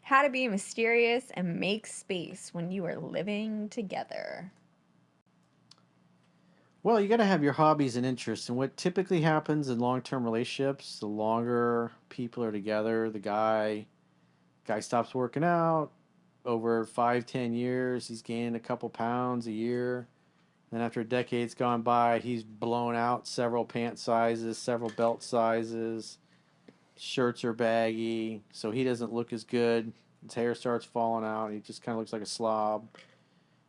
How to be mysterious and make space when you are living together. Well, you got to have your hobbies and interests. And what typically happens in long-term relationships, the longer people are together, the guy stops working out. Over 5, 10 years, he's gaining a couple pounds a year. Then after a decade's gone by, he's blown out several pant sizes, several belt sizes. Shirts are baggy, so he doesn't look as good. His hair starts falling out. He just kind of looks like a slob.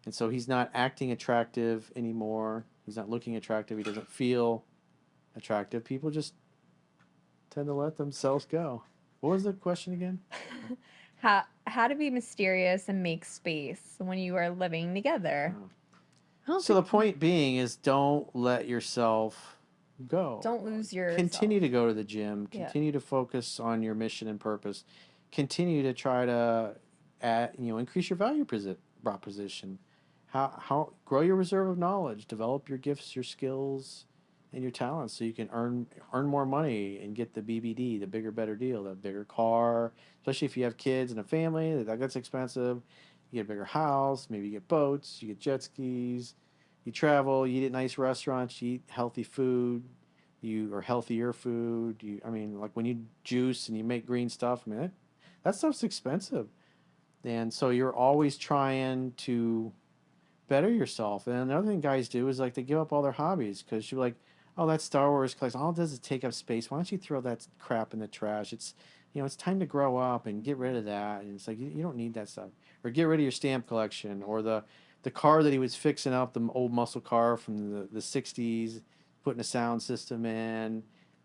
And so he's not acting attractive anymore. He's not looking attractive. He doesn't feel attractive. People just tend to let themselves go. What was the question again? How to be mysterious and make space when you are living together. Oh. I don't So the think point being is don't let yourself go. don't lose yourself. Continue to go to the gym. Yeah. Continue to focus on your mission and purpose. Continue to try to increase your value proposition. How grow your reserve of knowledge, develop your gifts, your skills, and your talents so you can earn more money and get the BBD, the bigger better deal, the bigger car, especially if you have kids and a family, that gets expensive. You get a bigger house, maybe you get boats, you get jet skis, you travel, you eat at nice restaurants, you eat healthy food, you or healthier food. I mean, like when you juice and you make green stuff, I mean, that stuff's expensive. And so you're always trying to better yourself. And another thing guys do is like they give up all their hobbies because you're like, oh, that Star Wars collection, all it does is take up space. Why don't you throw that crap in the trash? It's time to grow up and get rid of that. And it's like, you don't need that stuff. Or get rid of your stamp collection or the car that he was fixing up, the old muscle car from the 60s, putting a sound system in,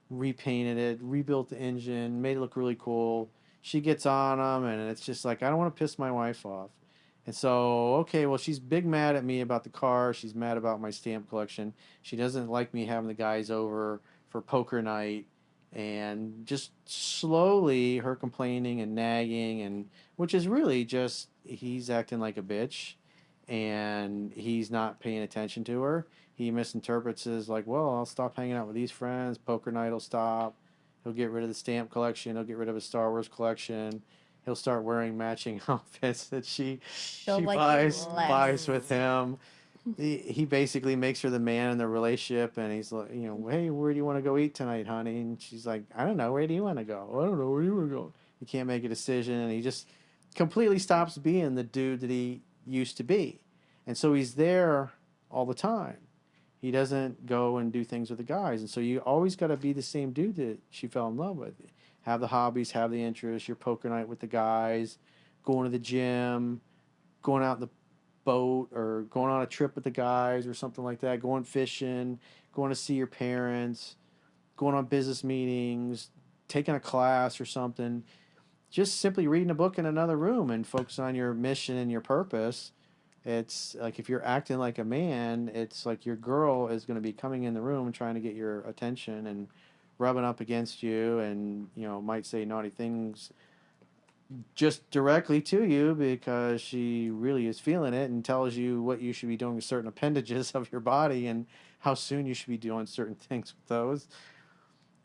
repainted it, rebuilt the engine, made it look really cool. She gets on him, and it's just like, I don't want to piss my wife off. And so, okay, well, she's big mad at me about the car. She's mad about my stamp collection. She doesn't like me having the guys over for poker night. And just slowly her complaining and nagging, and which is really just he's acting like a bitch and he's not paying attention to her. He misinterprets as like, well, I'll stop hanging out with these friends. Poker night will stop. He'll get rid of the stamp collection. He'll get rid of his Star Wars collection. He'll start wearing matching outfits that she She'll she like you buys less. with him. He basically makes her the man in the relationship, and he's like, hey, where do you want to go eat tonight, honey? And she's like, I don't know, where do you want to go? I don't know, where do you want to go? He can't make a decision, and he just completely stops being the dude that he used to be, and so he's there all the time. He doesn't go and do things with the guys, and so you always got to be the same dude that she fell in love with. Have the hobbies, have the interests. Your poker night with the guys, going to the gym, going out in the boat or going on a trip with the guys or something like that, going fishing, going to see your parents, going on business meetings, taking a class or something. Just simply reading a book in another room and focus on your mission and your purpose. It's like if you're acting like a man, it's like your girl is going to be coming in the room and trying to get your attention and rubbing up against you and might say naughty things just directly to you because she really is feeling it and tells you what you should be doing with certain appendages of your body and how soon you should be doing certain things with those.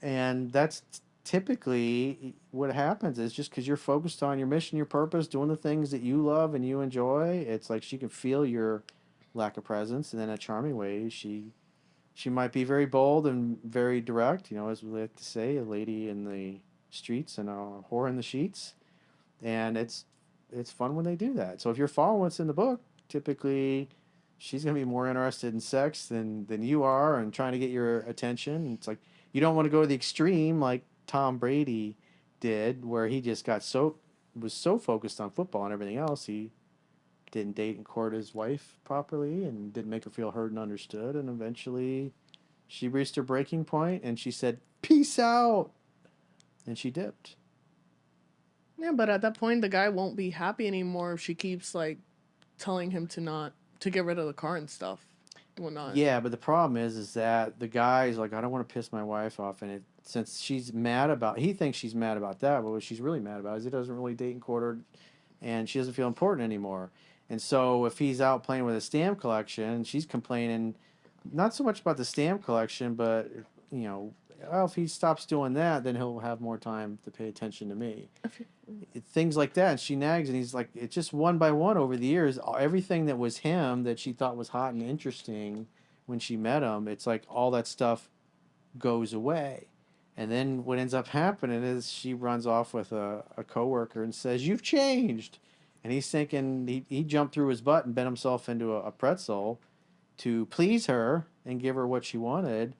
And that's typically what happens is just because you're focused on your mission, your purpose, doing the things that you love and you enjoy, it's like she can feel your lack of presence. And in a charming way, she might be very bold and very direct, as we like to say, a lady in the streets and a whore in the sheets, and it's fun when they do that. So if you're following what's in the book, typically she's gonna be more interested in sex than you are and trying to get your attention. It's like you don't want to go to the extreme like Tom Brady did, where he just was so focused on football and everything else, he didn't date and court his wife properly and didn't make her feel heard and understood. And eventually, she reached her breaking point and she said, "Peace out," and she dipped. Yeah, but at that point, the guy won't be happy anymore if she keeps like telling him to get rid of the car and stuff. Well, not. Yeah, but the problem is that the guy's like, I don't want to piss my wife off, and since he thinks she's mad about that, but what she's really mad about is he doesn't really date and court her, and she doesn't feel important anymore. And so if he's out playing with a stamp collection, she's complaining, not so much about the stamp collection, but well, if he stops doing that, then he'll have more time to pay attention to me. If you- Things like that. And she nags, and he's like, it's just one by one over the years. Everything that was him that she thought was hot and interesting when she met him, it's like all that stuff goes away. And then what ends up happening is she runs off with a coworker and says, "You've changed." And he's thinking he jumped through his butt and bent himself into a pretzel to please her and give her what she wanted.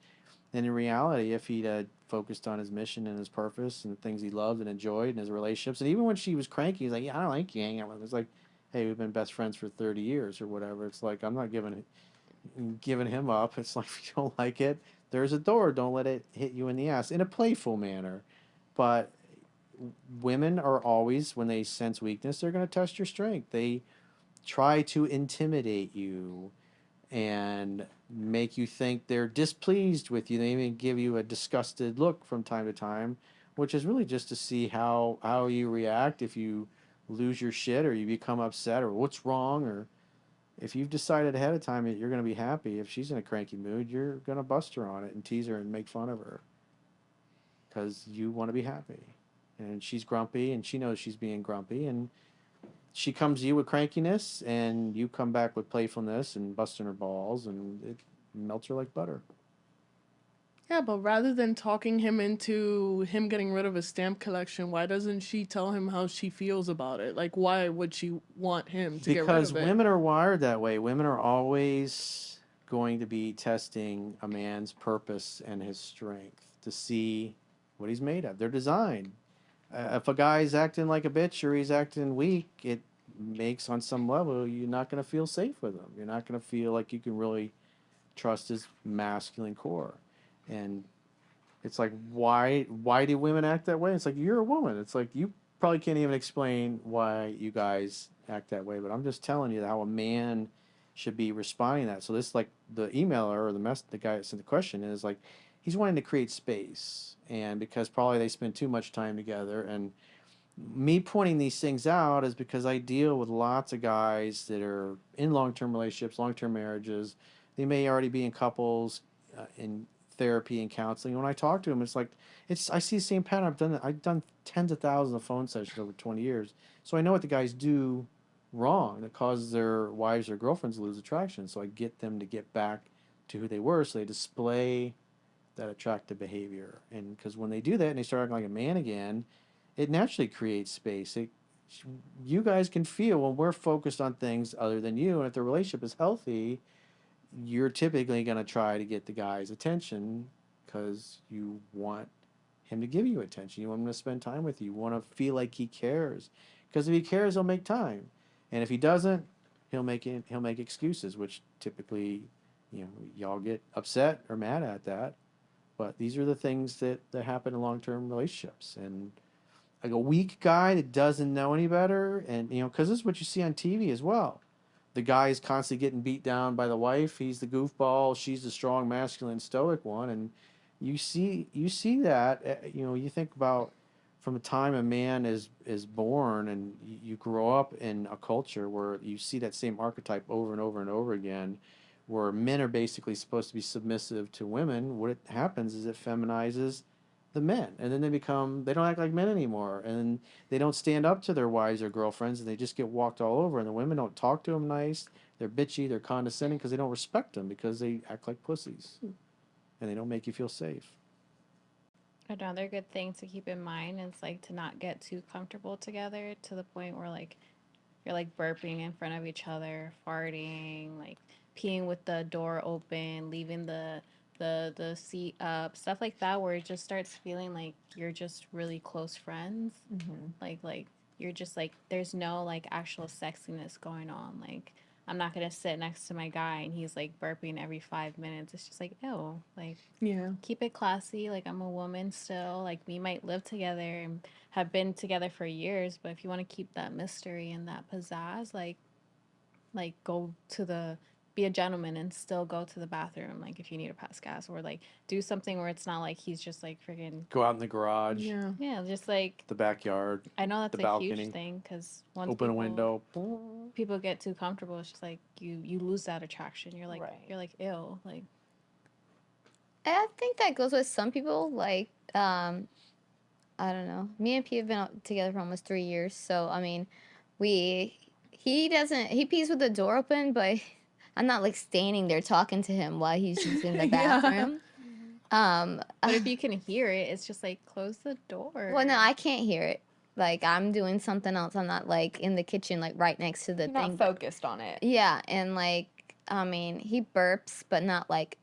And in reality, if he'd focused on his mission and his purpose and the things he loved and enjoyed and his relationships, and even when she was cranky, he's like, "Yeah, I don't like you hanging out with him." It's like, "Hey, we've been best friends for 30 years or whatever." It's like, I'm not giving him up. It's like, if you don't like it, there's a door. Don't let it hit you in the ass in a playful manner. But women are always, when they sense weakness, they're going to test your strength. They try to intimidate you and make you think they're displeased with you. They even give you a disgusted look from time to time, which is really just to see how you react if you lose your shit or you become upset or what's wrong, or if you've decided ahead of time that you're going to be happy. If she's in a cranky mood, you're going to bust her on it and tease her and make fun of her because you want to be happy. And she's grumpy and she knows she's being grumpy, and she comes to you with crankiness and you come back with playfulness and busting her balls, and it melts her like butter. Yeah, but rather than talking him into him getting rid of his stamp collection, why doesn't she tell him how she feels about it? Like, why would she want him to get rid Because of it? women are wired that way. Women are always going to be testing a man's purpose and his strength to see what he's made of. They're designed. If a guy's acting like a bitch or he's acting weak, it makes, on some level, you're not going to feel safe with him. You're not going to feel like you can really trust his masculine core. And it's like, why do women act that way? It's like, you're a woman. It's like, you probably can't even explain why you guys act that way, but I'm just telling you how a man should be responding to that. So this, like, the emailer or the guy that sent the question is like, he's wanting to create space, and because probably they spend too much time together. And me pointing these things out is because I deal with lots of guys that are in long-term relationships, long-term marriages. They may already be in couples, in therapy and counseling. When I talk to them, it's like, I see the same pattern. I've done tens of thousands of phone sessions over 20 years, so I know what the guys do wrong that causes their wives or girlfriends to lose attraction. So I get them to get back to who they were, so they display that attractive behavior. And because when they do that and they start acting like a man again, it naturally creates space. You guys can feel when we're focused on things other than you, and if the relationship is healthy, you're typically going to try to get the guy's attention because you want him to give you attention. You want him to spend time with you. You want to feel like he cares. Because if he cares, he'll make time. And if he doesn't, he'll make excuses, which typically, y'all get upset or mad at that. But these are the things that happen in long-term relationships. And like a weak guy that doesn't know any better, and because this is what you see on TV as well. The guy is constantly getting beat down by the wife. He's the goofball. She's the strong, masculine, stoic one, and you see that. You think about from the time a man is born, and you grow up in a culture where you see that same archetype over and over and over again, where men are basically supposed to be submissive to women. What happens is it feminizes the men, and then they don't act like men anymore, and they don't stand up to their wives or girlfriends, and they just get walked all over, and the women don't talk to them nice. They're bitchy, they're condescending because they don't respect them, because they act like pussies and they don't make you feel safe. Another good thing to keep in mind is like to not get too comfortable together to the point where like you're like burping in front of each other, farting, like peeing with the door open, leaving the seat up, stuff like that, where it just starts feeling like you're just really close friends. Like you're just like there's no like actual sexiness going on. Like I'm not gonna sit next to my guy and he's like burping every 5 minutes. It's just like ew. Like Yeah. keep it classy. Like I'm a woman still. Like we might live together and have been together for years, but if you want to keep that mystery and that pizzazz, like go to the be a gentleman and still go to the bathroom. Like if you need to pass gas or like do something where it's not like he's just like freaking Go out in the garage, Yeah. yeah, just like the backyard, I know the that's a huge balcony, thing because once open a people window. people get too comfortable, it's just like you lose that attraction. You're like Right. you're like ew. Like I think that goes with some people. Like, I don't know. Me and P have been together for almost 3 years, so I mean, we he pees with the door open, but I'm not like standing there talking to him while he's using the Yeah. bathroom. But if you can hear it, it's just like close the door. Well, no, I can't hear it. Like I'm doing something else. I'm not like in the kitchen, like right next to the You're thing. not focused on it. Yeah, and like I mean, he burps, but not like,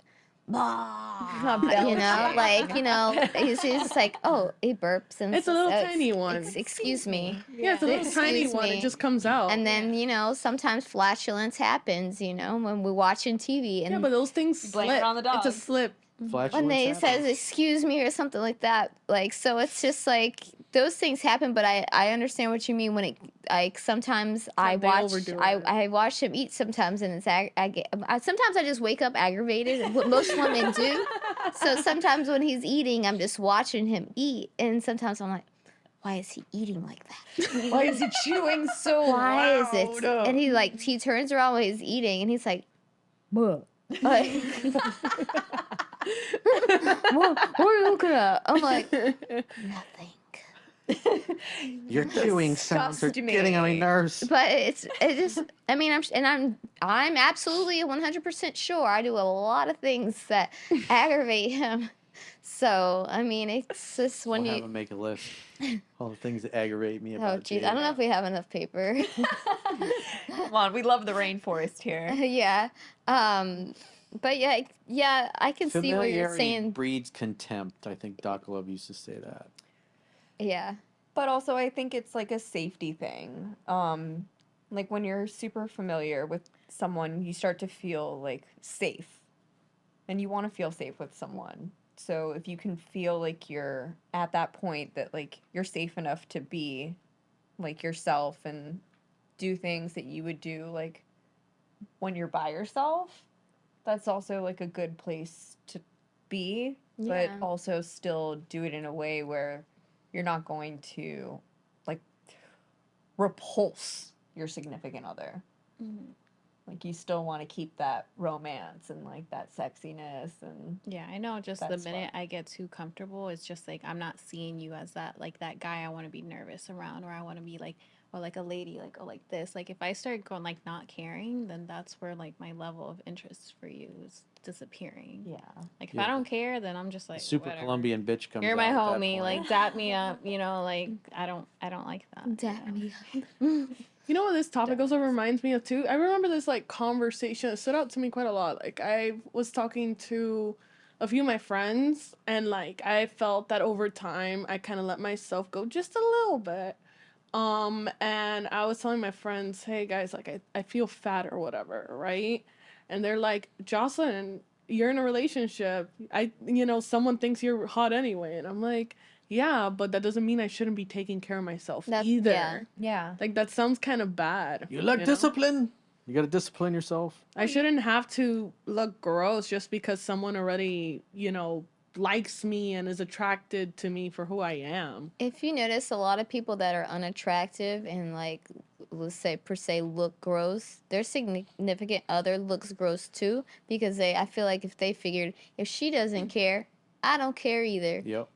Not you know, belching. like he's just like, oh, he burps, and It's a little tiny one. Excuse me. Yeah, it's a little tiny Excuse one. me. It just comes out. And then sometimes flatulence happens. When we're watching TV, and yeah, but those things You blame it slip. on the dog. It's a slip. Flatulence when they happens. says excuse me or something like that, like, so it's just like those things happen. But I understand what you mean when it, like, sometimes I they watch overdo it. I watch him eat sometimes, and it's sometimes I just wake up aggravated, what most women do. So sometimes when he's eating, I'm just watching him eat, and sometimes I'm like, why is he eating like that? Why is he chewing so Why loud? is it? And he turns around while he's eating, and he's like, "What? Like, what are you looking at?" I'm like, nothing. Your chewing sounds are Disgust me. getting on my nerves. But it just, I mean, I'm absolutely 100% sure I do a lot of things that aggravate him. So I mean, it's just when We'll have you. him make a list. All the things that aggravate me Oh about jeez, Jade. I don't know if we have enough paper. Come on, we love the rainforest here. Yeah. But yeah, I can see what you're Familiarity saying. breeds contempt. I think Doc Love used to say that. Yeah. But also, I think it's like a safety thing. Like when you're super familiar with someone, you start to feel like safe, and you want to feel safe with someone. So if you can feel like you're at that point that like you're safe enough to be like yourself and do things that you would do like when you're by yourself, that's also like a good place to be, Yeah. but also still do it in a way where you're not going to like repulse your significant other. Mhm. Like you still want to keep that romance and like that sexiness and Yeah, I know. Just That's the minute I get too comfortable, it's just like I'm not seeing you as that guy I want to be nervous around, or I want to be like, or like a lady, like, oh, like this. Like if I start going like not caring, then that's where like my level of interest for you is disappearing. yeah. Like if Yeah. I don't care, then I'm just like Super whatever. Colombian bitch comes You're my out at that homie. point. Like dap me up. Like I don't like that. Dap you know? me up. You know what this topic also reminds me of too? I remember this like conversation. It stood out to me quite a lot. Like I was talking to a few of my friends, and like I felt that over time I kind of let myself go just a little bit. And I was telling my friends, hey guys, like I feel fat or whatever, right? And they're like, Jocelyne, you're in a relationship. Someone thinks you're hot anyway. And I'm like, yeah, but that doesn't mean I shouldn't be taking care of myself either. Yeah. Yeah. Like that sounds kind of bad. You like know? discipline? You gotta discipline yourself. I shouldn't have to look gross just because someone already, likes me and is attracted to me for who I am. If you notice, a lot of people that are unattractive and like, let's say per se look gross, their significant other looks gross too, because I feel like if they figured if she doesn't care, I don't care either. Yep.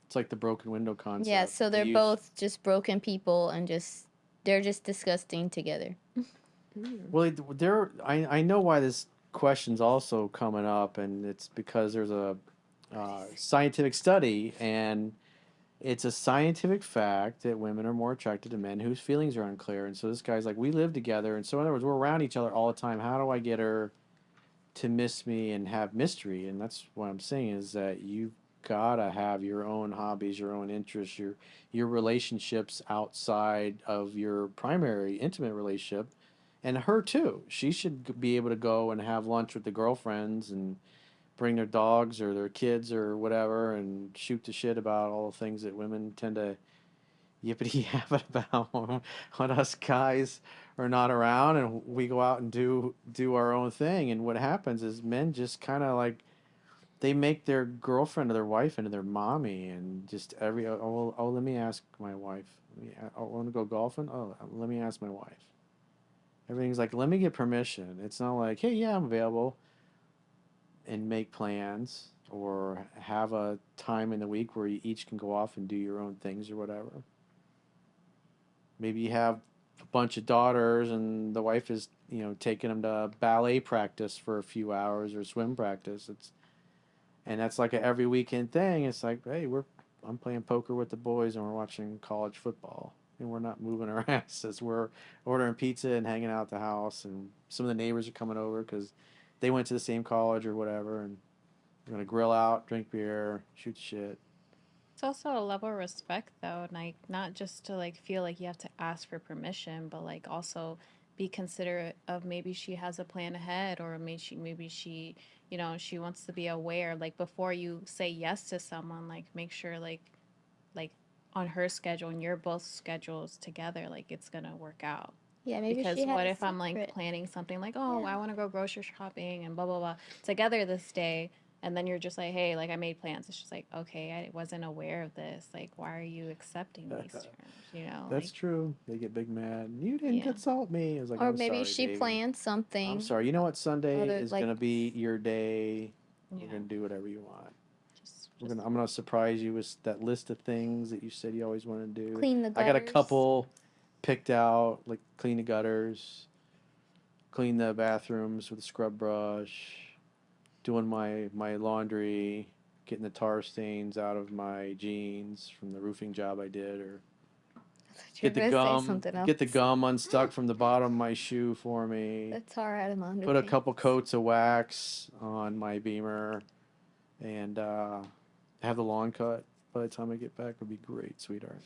It's like the broken window concept. Yeah, so they're both just broken people and they're just disgusting together. Well, I know why this question's also coming up, and it's because there's a scientific study, and it's a scientific fact that women are more attracted to men whose feelings are unclear. And so this guy's like, we live together, and so in other words, we're around each other all the time. How do I get her to miss me and have mystery? And that's what I'm saying is that you've gotta have your own hobbies, your own interests, your relationships outside of your primary intimate relationship, and her too. She should be able to go and have lunch with the girlfriends and bring their dogs or their kids or whatever and shoot the shit about all the things that women tend to yippity yapping about when us guys are not around and we go out and do our own thing. And what happens is men just kind of like they make their girlfriend or their wife into their mommy, and just let me ask my wife. I want to go golfing. Oh, let me ask my wife. Everything's like, let me get permission. It's not like, hey, yeah, I'm available, and make plans. or have a time in the week where you each can go off and do your own things or whatever. Maybe you have a bunch of daughters and the wife is, taking them to ballet practice for a few hours or swim practice. And that's like a every weekend thing. It's like, hey, I'm playing poker with the boys and we're watching college football. And we're not moving our asses. We're ordering pizza and hanging out at the house. And some of the neighbors are coming over because they went to the same college or whatever. And we're going to grill out, drink beer, shoot shit. It's also a level of respect though, like not just to like feel like you have to ask for permission, but like also be considerate of maybe she has a plan ahead or maybe she she wants to be aware like before you say yes to someone like make sure like on her schedule and your both schedules together like it's gonna work out. Yeah, maybe Because she had what a if I'm like secret. planning something like, oh, Yeah. I want to go grocery shopping and blah, blah, blah together this day. And then you're just like, hey, like I made plans. It's just like, okay, I wasn't aware of this. Like, why are you accepting these terms? That's Like, true. They get big mad. You didn't yeah. consult me. I was like, Or I'm maybe sorry, she baby. planned I'm something. sorry. You know what? Sunday Other is like gonna be your day. We're Yeah. gonna do whatever you want. Just, I'm gonna surprise you with that list of things that you said you always want to do. clean the I got a gutters. couple picked out, like clean the gutters, clean the bathrooms with a scrub brush, doing my laundry, getting the tar stains out of my jeans from the roofing job I did, or I thought you were get the gonna say gum something get the else. gum unstuck from the bottom of my shoe for me. That's all right, I'm Put a couple underpants. coats of wax on my Beamer, and have the lawn cut by the time I get back would be great, sweetheart.